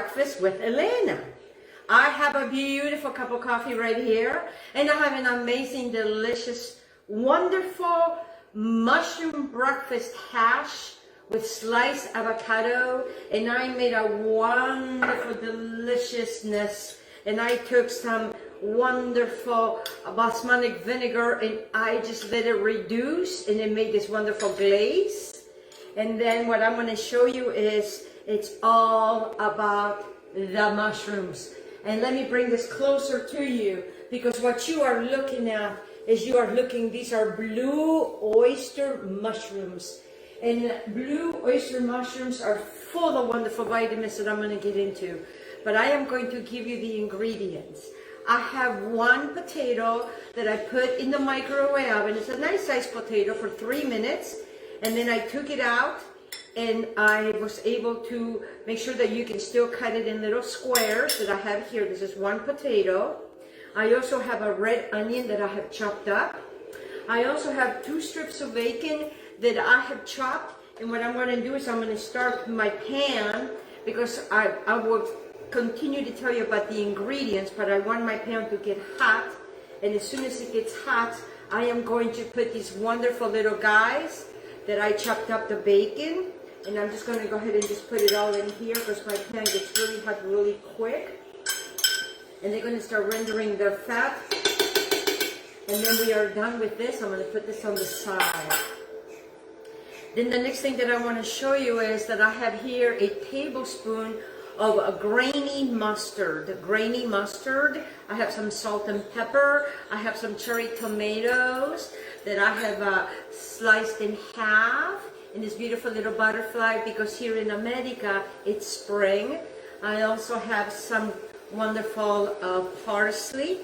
Breakfast with Elena. I have a beautiful cup of coffee right here, and I have an amazing, delicious, wonderful mushroom breakfast hash with sliced avocado, and I made a wonderful deliciousness, and I took some wonderful balsamic vinegar and I just let it reduce, and it made this wonderful glaze. And then what I'm going to show you is it's all about the mushrooms. And let me bring this closer to you, because what you are looking at is these are blue oyster mushrooms. And blue oyster mushrooms are full of wonderful vitamins that I'm going to get into. But I am going to give you the ingredients. I have one potato that I put in the microwave oven. It's a nice sized potato for 3 minutes. And then I took it out, and I was able to make sure that you can still cut it in little squares that I have here. This is one potato. I also have a red onion that I have chopped up. I also have 2 strips of bacon that I have chopped. And what I'm going to do is I'm going to start my pan, because I will continue to tell you about the ingredients, but I want my pan to get hot. And as soon as it gets hot, I am going to put these wonderful little guys that I chopped up the bacon, and I'm just going to go ahead and just put it all in here, because my pan gets really hot really quick. And they're going to start rendering their fat, and then we are done with this. I'm going to put this on the side. Then the next thing that I want to show you is that I have here a tablespoon of a grainy mustard. I have some salt and pepper. I have some cherry tomatoes that I have sliced in half in this beautiful little butterfly, because here in America it's spring. I also have some wonderful parsley,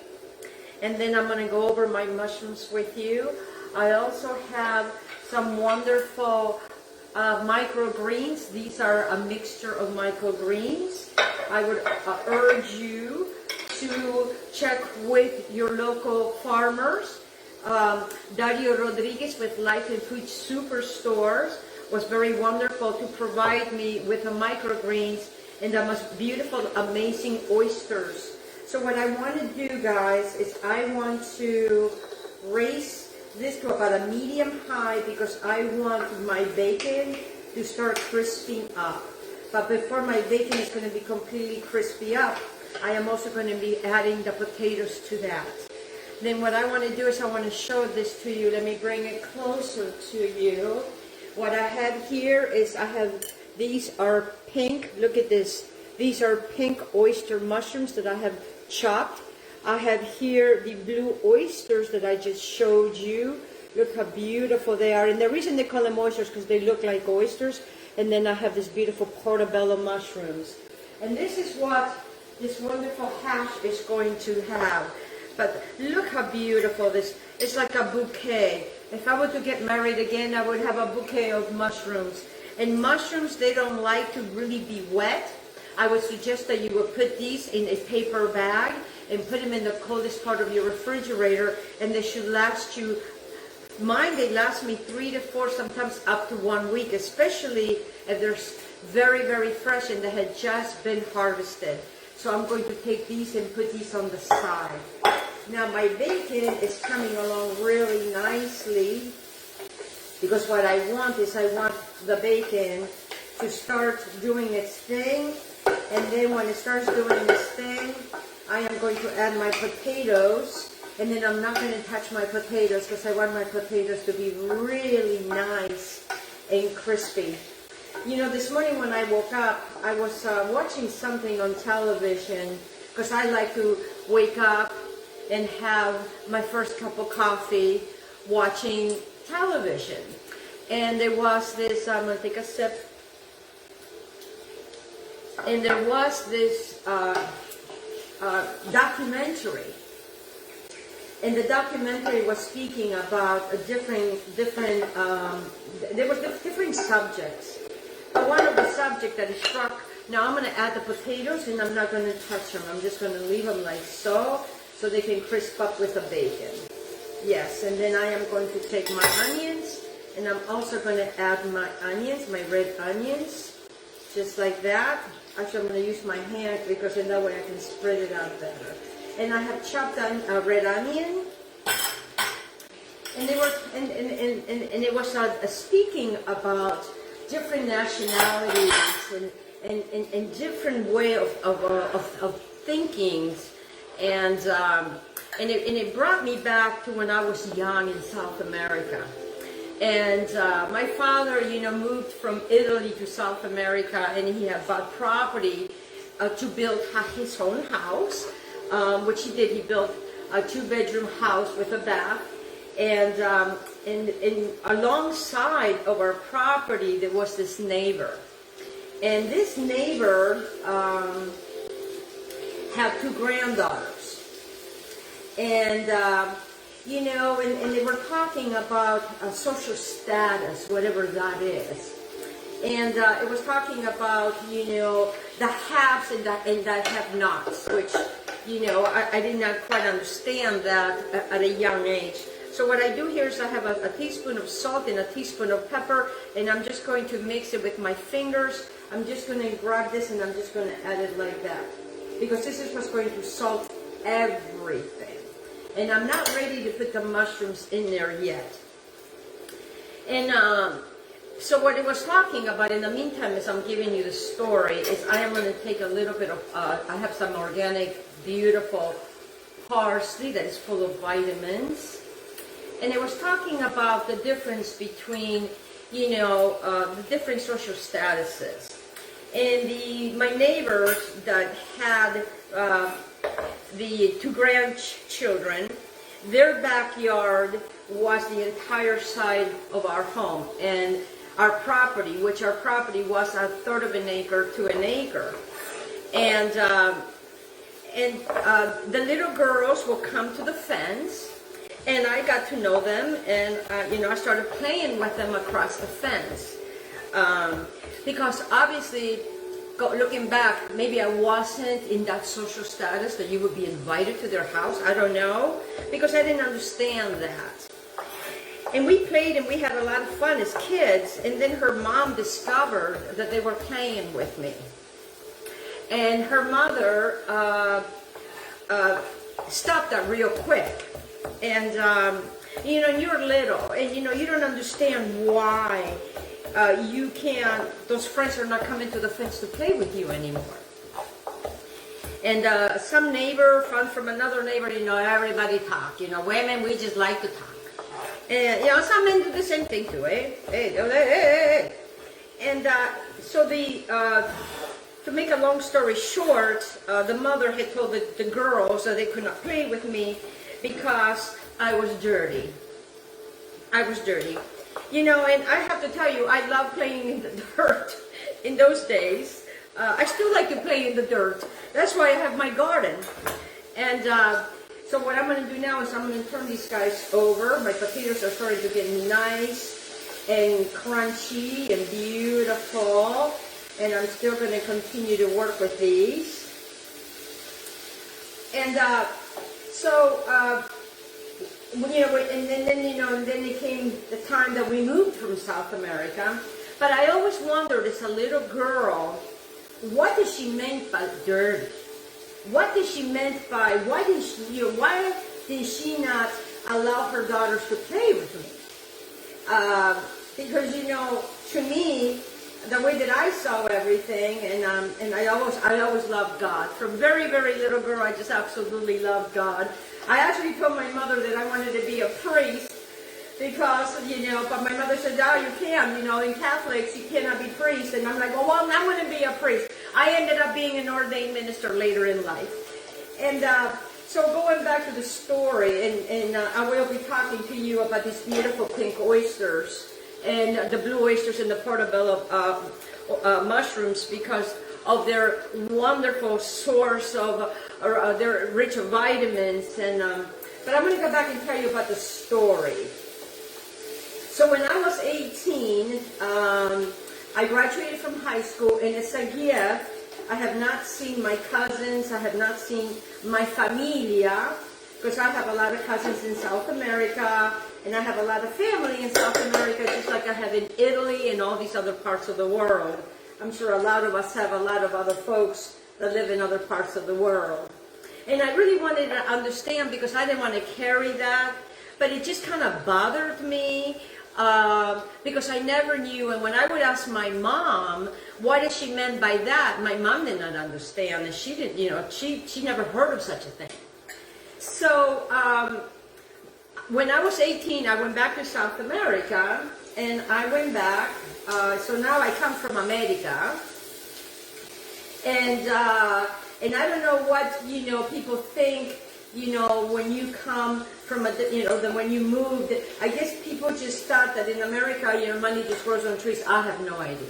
and then I'm going to go over my mushrooms with you. I also have some wonderful microgreens. These are a mixture of microgreens. I would urge you to check with your local farmers. Dario Rodriguez with Life and Food Superstores was very wonderful to provide me with the microgreens and the most beautiful, amazing oysters. So what I want to do, guys, is I want to raise this to about a medium high, because I want my bacon to start crisping up. But before my bacon is going to be completely crispy up, I am also going to be adding the potatoes to that. Then what I want to do is I want to show this to you. Let me bring it closer to you. What I have here is these are pink. Look at this. These are pink oyster mushrooms that I have chopped. I have here the blue oysters that I just showed you. Look how beautiful they are. And the reason they call them oysters is because they look like oysters. And then I have this beautiful portobello mushrooms. And this is what this wonderful hash is going to have. But look how beautiful this is. It's like a bouquet. If I were to get married again, I would have a bouquet of mushrooms. And mushrooms, they don't like to really be wet. I would suggest that you would put these in a paper bag and put them in the coldest part of your refrigerator, and they should last you. Mine, they last me 3 to 4, sometimes up to 1 week, especially if they're very, very fresh and they had just been harvested. So I'm going to take these and put these on the side. Now my bacon is coming along really nicely, because what I want is I want the bacon to start doing its thing, and then when it starts doing its thing, I am going to add my potatoes, and then I'm not going to touch my potatoes, because I want my potatoes to be really nice and crispy. You know, this morning when I woke up, I was watching something on television, because I like to wake up and have my first cup of coffee watching television. And there was this, I'm going to take a sip, and there was this documentary. And the documentary was speaking about a different subjects. But one of the subjects that struck, now I'm going to add the potatoes, and I'm not going to touch them. I'm just going to leave them like so they can crisp up with the bacon. Yes, and then I am going to take my onions, and I'm also going to add my onions, my red onions, just like that. Actually, I'm going to use my hand because in that way I can spread it out better. And I have chopped on red onion. And they were, and it was speaking about different nationalities and different way of thinkings, and it brought me back to when I was young in South America. And my father, moved from Italy to South America, and he had bought property to build his own house, which he did. He built a 2-bedroom house with a bath. And alongside of our property, there was this neighbor. And this neighbor had 2 granddaughters. And, and they were talking about social status, whatever that is. And it was talking about, the haves and the have-nots, which, I did not quite understand that at a young age. So what I do here is I have a teaspoon of salt and a teaspoon of pepper, and I'm just going to mix it with my fingers. I'm just going to grab this and I'm just going to add it like that, because this is what's going to salt everything. And I'm not ready to put the mushrooms in there yet. And so what it was talking about in the meantime, as I'm giving you the story, is I am going to take a little bit of, I have some organic, beautiful parsley that is full of vitamins. And it was talking about the difference between, the different social statuses. And my neighbors that had the 2 grandchildren, their backyard was the entire side of our home. And our property, which our property was 1/3 of an acre to an acre. And the little girls will come to the fence. And I got to know them, and I started playing with them across the fence. Because obviously, looking back, maybe I wasn't in that social status that you would be invited to their house. I don't know, because I didn't understand that. And we played and we had a lot of fun as kids, and then her mom discovered that they were playing with me. And her mother stopped that real quick. And, you're little, and, you don't understand why those friends are not coming to the fence to play with you anymore. And some neighbor found from another neighbor, everybody talk. Women, we just like to talk. And, some men do the same thing too, eh? Hey. And so to make a long story short, the mother had told the girls that they could not play with me, because I was dirty. And I have to tell you, I love playing in the dirt in those days. I still like to play in the dirt. That's why I have my garden. And so what I'm going to do now is I'm going to turn these guys over. My potatoes are starting to get nice and crunchy and beautiful. And I'm still going to continue to work with these. And and then it came the time that we moved from South America. But I always wondered, as a little girl, what did she mean by dirty? What did she mean by, why did she not allow her daughters to play with me? Because, to me, the way that I saw everything, and I always loved God. From very, very little girl, I just absolutely loved God. I actually told my mother that I wanted to be a priest, because, but my mother said, "Oh, you can't, in Catholics, you cannot be priest." And I'm like, well, I'm going to be a priest. I ended up being an ordained minister later in life. And so going back to the story, and I will be talking to you about these beautiful pink oysters, and the blue oysters and the portobello mushrooms, because of their wonderful source of, they're rich of vitamins. And but I'm going to go back and tell you about the story. So when I was 18, I graduated from high school, and as a gift, I have not seen my cousins, I have not seen my familia, because I have a lot of cousins in South America, and I have a lot of family in South America, just like I have in Italy and all these other parts of the world. I'm sure a lot of us have a lot of other folks that live in other parts of the world. And I really wanted to understand because I didn't want to carry that, but it just kind of bothered me because I never knew. And when I would ask my mom, what did she meant by that? My mom did not understand, and she didn't, she never heard of such a thing. So when I was 18, I went back to South America, and I went back. So now I come from America, and I don't know what people think. When you come from when you moved, I guess people just thought that in America, money just grows on trees. I have no idea.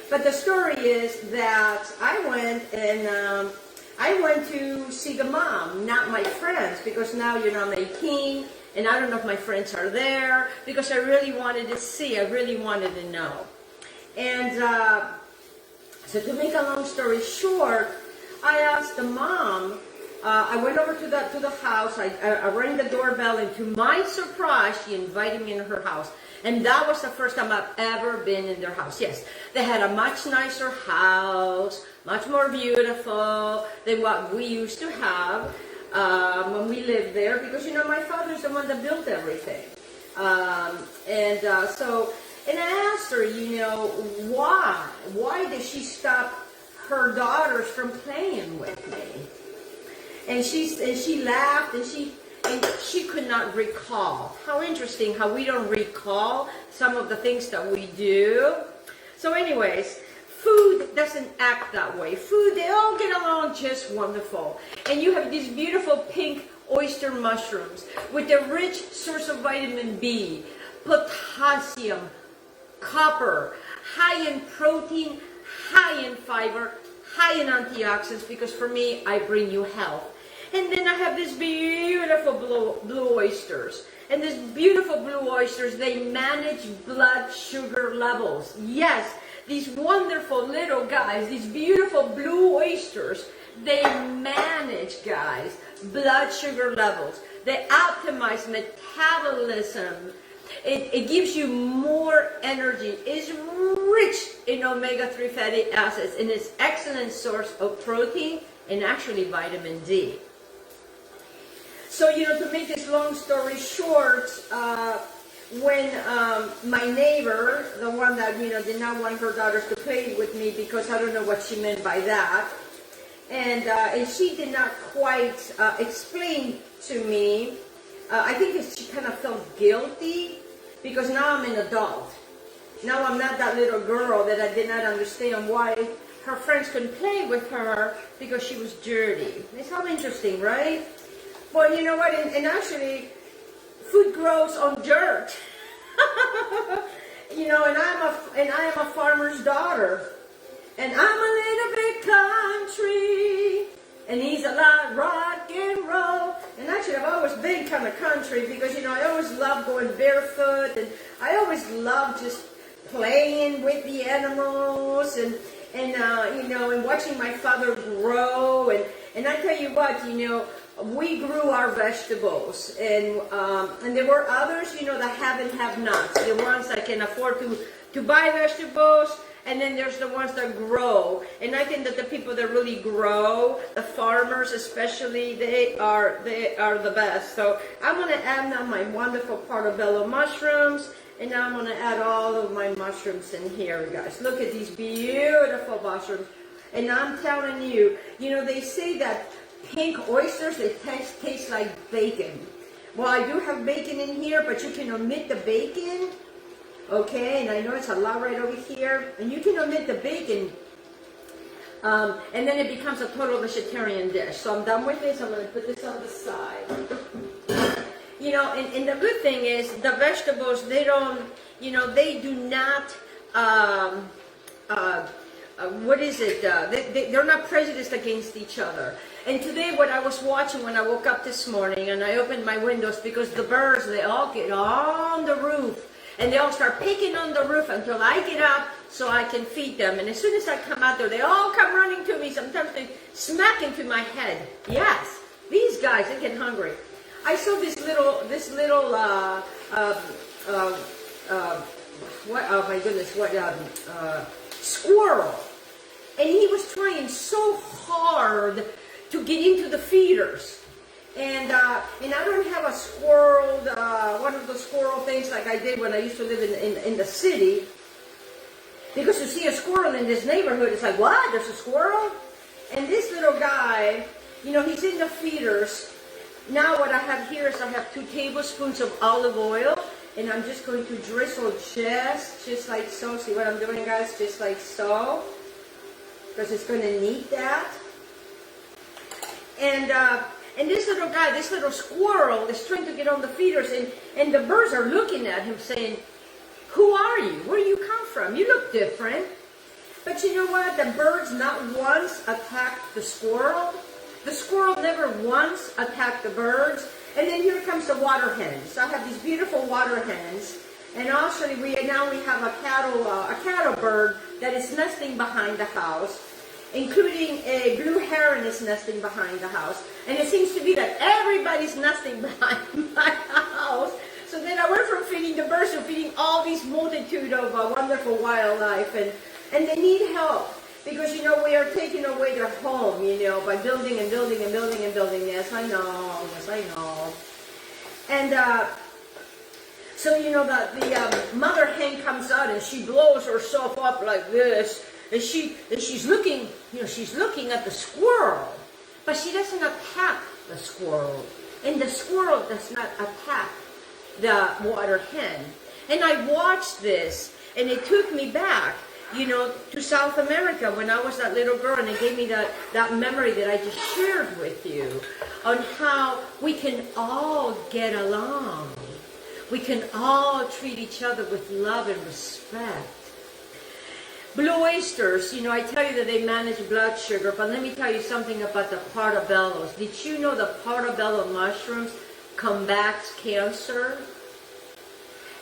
But the story is that I went to see the mom, not my friends, because now I'm 18, and I don't know if my friends are there, because I really wanted to see, I really wanted to know. And so to make a long story short, I asked the mom, I went over to the house, I rang the doorbell, and to my surprise, she invited me in her house. And that was the first time I've ever been in their house. Yes, they had a much nicer house, much more beautiful than what we used to have when we lived there, because my father's the one that built everything. And I asked her, why did she stop her daughters from playing with me? And she laughed, and she could not recall. How interesting how we don't recall some of the things that we do. So anyways, food doesn't act that way. Food, they all get along just wonderful. And you have these beautiful pink oyster mushrooms with a rich source of vitamin B, potassium, copper, high in protein, high in fiber, high in antioxidants, because for me, I bring you health. And then I have these beautiful blue oysters. And these beautiful blue oysters, they manage blood sugar levels. Yes, these wonderful little guys, these beautiful blue oysters, they manage, guys, blood sugar levels. They optimize metabolism. It gives you more energy. It's rich in omega-3 fatty acids, and it's an excellent source of protein and actually vitamin D. So, to make this long story short, when my neighbor, the one that, did not want her daughters to play with me, because I don't know what she meant by that, and she did not quite explain to me, I think she kind of felt guilty, because now I'm an adult. Now I'm not that little girl that I did not understand why her friends couldn't play with her, because she was dirty. It's how interesting, right? Well, you know what, and actually, food grows on dirt. And I am a farmer's daughter. And I'm a little bit country. And he's a lot rock and roll. And actually, I've always been kind of country because, I always loved going barefoot. And I always loved just playing with the animals and watching my father grow. And I tell you what, we grew our vegetables, and there were others, that have nots. The ones that can afford to buy vegetables, and then there's the ones that grow. And I think that the people that really grow, the farmers especially, they are the best. So I'm going to add now my wonderful portobello mushrooms, and now I'm going to add all of my mushrooms in here, guys. Look at these beautiful mushrooms. And I'm telling you, they say that pink oysters, they taste like bacon. Well, I do have bacon in here, but you can omit the bacon. Okay, and I know it's a lot right over here. And you can omit the bacon. And then it becomes a total vegetarian dish. So I'm done with this. I'm going to put this on the side. And the good thing is the vegetables, they don't, they do not, they're not prejudiced against each other. And today what I was watching when I woke up this morning, and I opened my windows because the birds, they all get on the roof. And they all start picking on the roof until I get up so I can feed them. And as soon as I come out there, they all come running to me. Sometimes they smack into my head. Yes, these guys, they get hungry. I saw this little, squirrel. And he was trying so hard to get into the feeders. And I don't have a squirrel, one of the squirrel things like I did when I used to live in the city. Because to see a squirrel in this neighborhood, it's like, what? There's a squirrel? And this little guy, he's in the feeders. Now what I have here is I have 2 tablespoons of olive oil. And I'm just going to drizzle just like so. See what I'm doing, guys? Just like so. Because it's going to need that. And this little guy, this little squirrel is trying to get on the feeders. And the birds are looking at him saying, who are you? Where do you come from? You look different. But you know what? The birds not once attacked the squirrel. The squirrel never once attacked the birds. And then here comes the water hens. So I have these beautiful water hens. And actually now we have a cattle bird that is nesting behind the house, including a blue heron is nesting behind the house. And it seems to be that everybody's nesting behind my house. So then I went from feeding the birds to feeding all these multitude of wonderful wildlife. And they need help. Because, we are taking away their home, by building and building and building and building. Yes, I know. Yes, I know. And so, the mother hen comes out and she blows herself up like this. And she's looking, she's looking at the squirrel. But she doesn't attack the squirrel. And the squirrel does not attack the water hen. And I watched this, and it took me back, to South America when I was that little girl, and it gave me that memory that I just shared with you on how we can all get along. We can all treat each other with love and respect. Blue oysters, I tell you that they manage blood sugar, but let me tell you something about the portobellos. Did you know the portobello mushrooms combats cancer?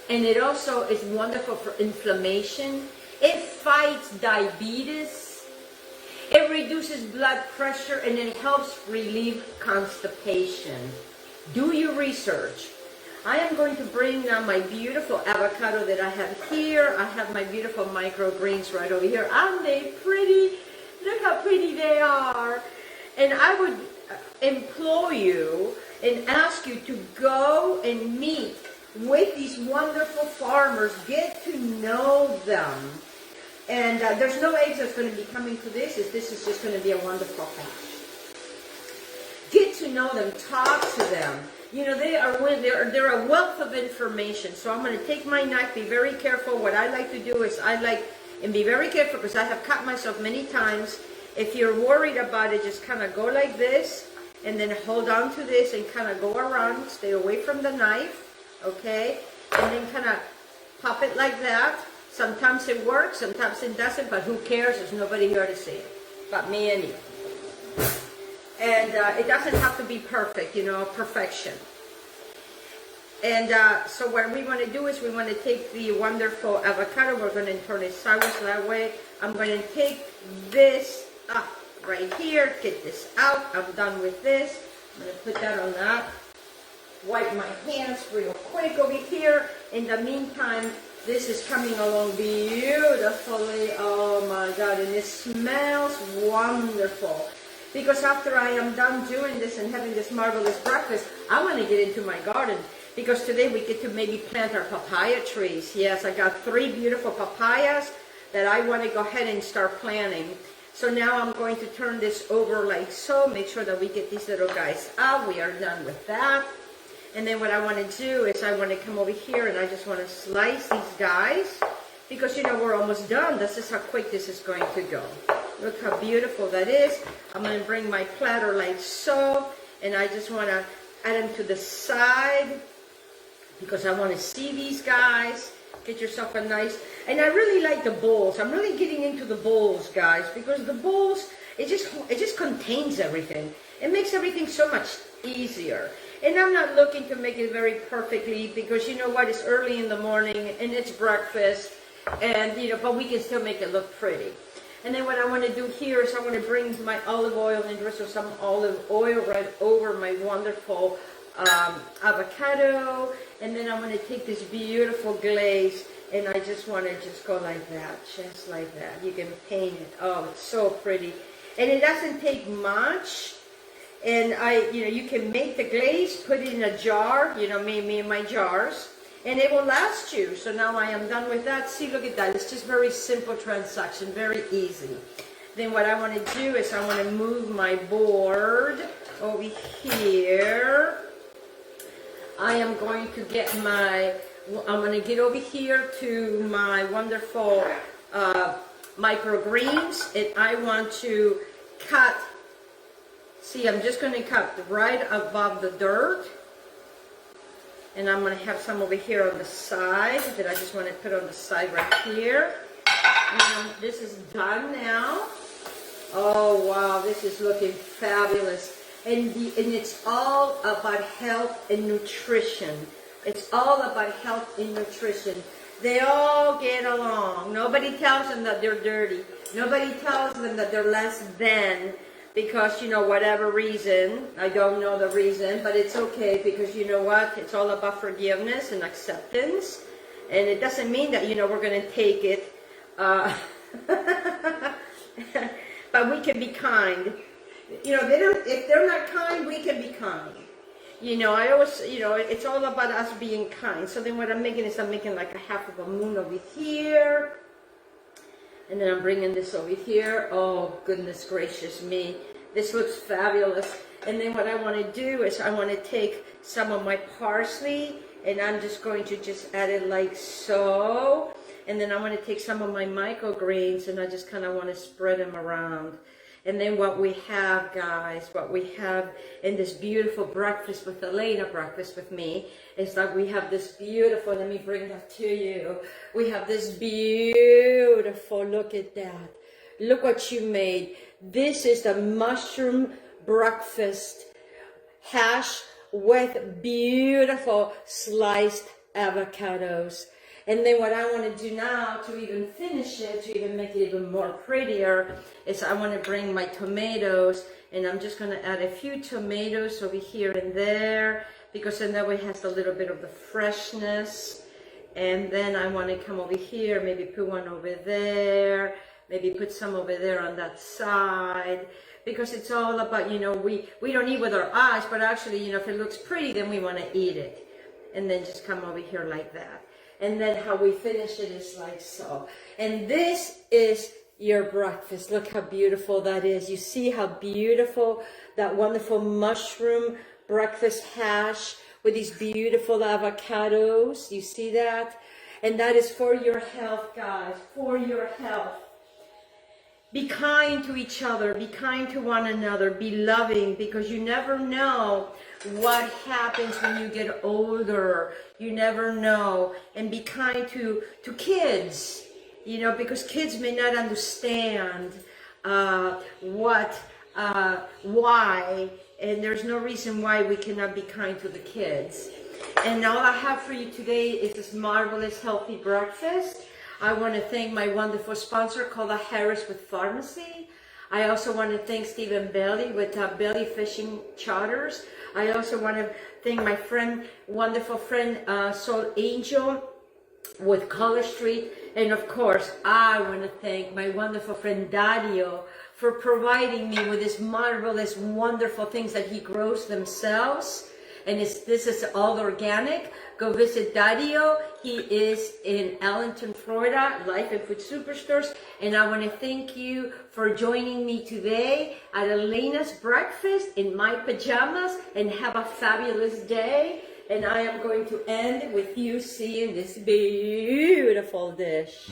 And it also is wonderful for inflammation. It fights diabetes. It reduces blood pressure, and it helps relieve constipation. Do your research. I am going to bring now my beautiful avocado that I have here. I have my beautiful microgreens right over here. Aren't they pretty? Look how pretty they are. And I would implore you and ask you to go and meet with these wonderful farmers. Get to know them. And there's no eggs that's going to be coming to this. This is just going to be a wonderful hash. Get to know them. Talk to them. They're a wealth of information. So I'm going to take my knife, be very careful. What I like to do is and be very careful because I have cut myself many times. If you're worried about it, just kind of go like this and then hold on to this and kind of go around. Stay away from the knife, okay? And then kind of pop it like that. Sometimes it works, sometimes it doesn't, but who cares? There's nobody here to see it but me and you. And it doesn't have to be perfect, perfection. And so what we want to do is we want to take the wonderful avocado. We're going to turn it sideways that way. I'm going to take this up right here, get this out. I'm done with this. I'm going to put that on that. Wipe my hands real quick over here. In the meantime, this is coming along beautifully. Oh my God, and it smells wonderful. Because after I am done doing this and having this marvelous breakfast, I want to get into my garden. Because today we get to maybe plant our papaya trees. Yes, I got 3 beautiful papayas that I want to go ahead and start planting. So now I'm going to turn this over like so. Make sure that we get these little guys out. We are done with that. And then what I want to do is I want to come over here and I just want to slice these guys. Because, we're almost done. This is how quick this is going to go. Look how beautiful that is. I'm going to bring my platter like so. And I just want to add them to the side. Because I want to see these guys. Get yourself a nice... And I really like the bowls. I'm really getting into the bowls, guys. Because the bowls, it just contains everything. It makes everything so much easier. And I'm not looking to make it very perfectly because you know what, it's early in the morning and it's breakfast and but we can still make it look pretty. And then what I want to do here is I want to bring my olive oil and drizzle some olive oil right over my wonderful avocado. And then I'm going to take this beautiful glaze And I just want to just go like that, just like that. You can paint it. Oh, it's so pretty. And it doesn't take much. And you can make the glaze, put it in a jar, me and my jars, and it will last you. So now I am done with that. See, look at that. It's just very simple transaction, very easy. Then what I want to do is I want to move my board over here. I am going to get I'm going to get over here to my wonderful microgreens, and I want to cut. See, I'm just going to cut right above the dirt, and I'm going to have some over here on the side that I just want to put on the side right here. And this is done now. Oh wow, this is looking fabulous. And it's all about health and nutrition. It's all about health and nutrition. They all get along. Nobody tells them that they're dirty. Nobody tells them that they're less than, because, whatever reason, I don't know the reason, but it's okay, because you know what? It's all about forgiveness and acceptance. And it doesn't mean that, we're going to take it. But we can be kind. If they're not kind, we can be kind. I always, it's all about us being kind. So then what I'm making is I'm making like a half of a moon over here. And then I'm bringing this over here. Oh, goodness gracious me. This looks fabulous. And then what I want to do is I want to take some of my parsley, and I'm just going to just add it like so. And then I want to take some of my microgreens, and I just kind of want to spread them around. And then what we have, guys, what we have in this beautiful breakfast with Elena, breakfast with me, is that we have this beautiful, let me bring that to you. We have this beautiful, look at that. Look what you made. This is the mushroom breakfast hash with beautiful sliced avocados. And then what I want to do now to even finish it, to even make it even more prettier, is I want to bring my tomatoes, and I'm just going to add a few tomatoes over here and there, because then that way it has a little bit of the freshness. And then I want to come over here, maybe put one over there, maybe put some over there on that side, because it's all about, we don't eat with our eyes, but actually, if it looks pretty, then we want to eat it. And then just come over here like that. And then how we finish it is like so. And this is your breakfast. Look how beautiful that is. You see how beautiful that wonderful mushroom breakfast hash with these beautiful avocados. You see that? And that is for your health, guys, for your health. Be kind to each other. Be kind to one another. Be loving, because you never know what happens when you get older. You never know. And be kind to kids, because kids may not understand why, and there's no reason why we cannot be kind to the kids. And all I have for you today is this marvelous healthy breakfast. I want to thank my wonderful sponsor, Carla Harris with Pharmacy. I also want to thank Stephen Bailey with Bailey Fishing Charters. I also want to thank my wonderful friend, Soul Angel with College Street. And of course, I want to thank my wonderful friend Dario for providing me with these marvelous, wonderful things that he grows themselves. And this is all organic. Go visit Dario. He is in Allenton, Florida, Life and Food Superstores. And I want to thank you for joining me today at Elena's breakfast in my pajamas, and have a fabulous day. And I am going to end with you seeing this beautiful dish.